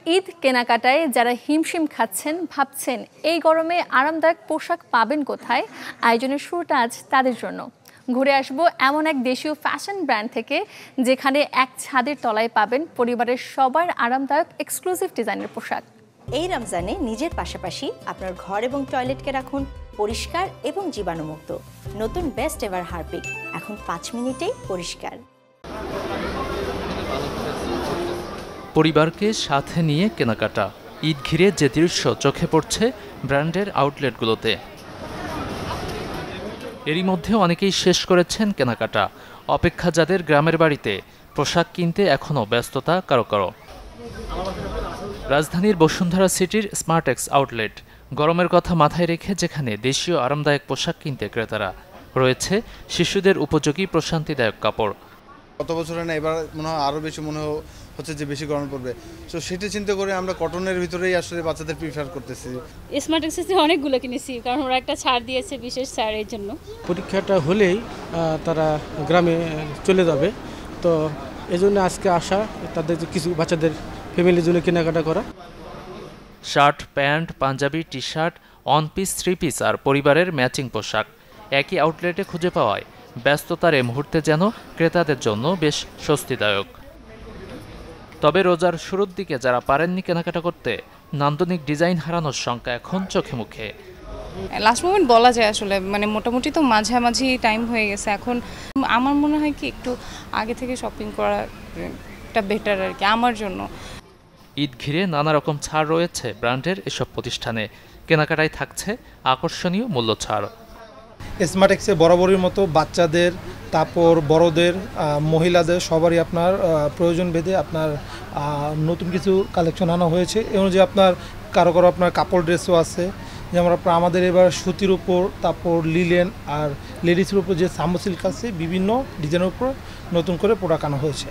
ঈদ কেনাকাটায় যারা হিমশিম খাচ্ছেন ভাবছেন এই গরমে আরামদায়ক পোশাক পাবেন কোথায়, আয়োজনের শুরুটা আজ তাদের জন্য। ঘুরে আসবো এমন এক দেশীয় ফ্যাশন ব্র্যান্ড থেকে যেখানে এক ছাদের তলায় পাবেন পরিবারের সবার আরামদায়ক এক্সক্লুসিভ ডিজাইনের পোশাক। এই রমজানে নিজের পাশাপাশি আপনার ঘর এবং টয়লেটকে রাখুন পরিষ্কার এবং জীবাণুমুক্ত। নতুন বেস্ট এভার হারপিক এখন 5 মিনিটেই পরিষ্কার। পরিবারকে সাথে নিয়ে কেনাকাটা, ঈদ ঘিরে যে দৃশ্য চোখে পড়ছে ব্র্যান্ডের আউটলেটগুলোতে। এরই মধ্যে অনেকেই শেষ করেছেন কেনাকাটা। অপেক্ষা যাদের গ্রামের বাড়িতে, পোশাক কিনতে এখনও ব্যস্ততা কারো কারো। রাজধানীর বসুন্ধরা সিটির স্মার্টেক্স আউটলেট, গরমের কথা মাথায় রেখে যেখানে দেশীয় আরামদায়ক পোশাক কিনতে ক্রেতারা। রয়েছে শিশুদের উপযোগী প্রশান্তিদায়ক কাপড়। গত বছরে না এবার মনে হয় আরও বেশি মনে হচ্ছে যে বেশি গরম পড়বে, তো সেটা চিন্তা করে আমরা কটনের ভিতরেই আসলে বাচ্চাদের প্রিফার করতেছি। স্মার্টেক্সে অনেকগুলো কিনেছি, কারণ ওরা একটা ছাড় দিয়েছে, বিশেষ ছাড়ের জন্য। পরীক্ষাটা হলেই তারা গ্রামে চলে যাবে, তো এজন্য আজকে আসা, তাদের কিছু বাচ্চাদের ফ্যামিলির জন্য কেনাকাটা করা। Shirt, pant, panjabi, T shirt, one piece, three piece আর পরিবারের ম্যাচিং পোশাক একই আউটলেটে খুঁজে পাওয়ায় ব্যস্ততার এই মুহূর্তে যেন ক্রেতাদের জন্য বেশ স্বস্তিদায়ক। তবে রোজার শুরুর দিকে যারা পারেননি কেনাকাটা করতে, নান্দনিক ডিজাইন হারানোর শঙ্কা এখন চোখে মুখে। লাস্ট মোমেন্ট বলা যায় আসলে, মোটামুটি তো মাঝামাঝি টাইম হয়ে গেছে। এখন আমার মনে হয় কি একটু আগে থেকে শপিং করাটা বেটার আর কি আমার জন্য। ঈদ ঘিরে নানা রকম ছাড় রয়েছে ব্র্যান্ডের এসব প্রতিষ্ঠানে। কেনাকাটায় থাকছে আকর্ষণীয় মূল্য ছাড়। স্মার্টেক্সে বরাবরের মতো বাচ্চাদের, তারপর বড়দের, মহিলাদের সবারই আপনার প্রয়োজন ভেদে আপনার নতুন কিছু কালেকশন আনা হয়েছে। এ অনুযায়ী আপনার কারো কারো আপনার কাপড় ড্রেসও আছে, যেমন আপনার আমাদের এবার সুতির উপর, তারপর লিলেন আর লেডিসের উপর যে সামো সিল্ক আছে, বিভিন্ন ডিজাইনের উপর নতুন করে প্রোডাক্ট আনা হয়েছে।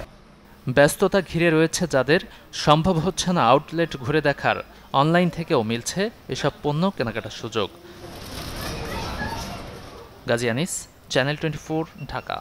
ব্যস্ততা ঘিরে রয়েছে যাদের, সম্ভব হচ্ছে না আউটলেট ঘুরে দেখার, অনলাইন থেকেও মিলছে এসব পণ্য কেনাকাটার সুযোগ। গাজী আনিস, চ্যানেল 24, ঢাকা।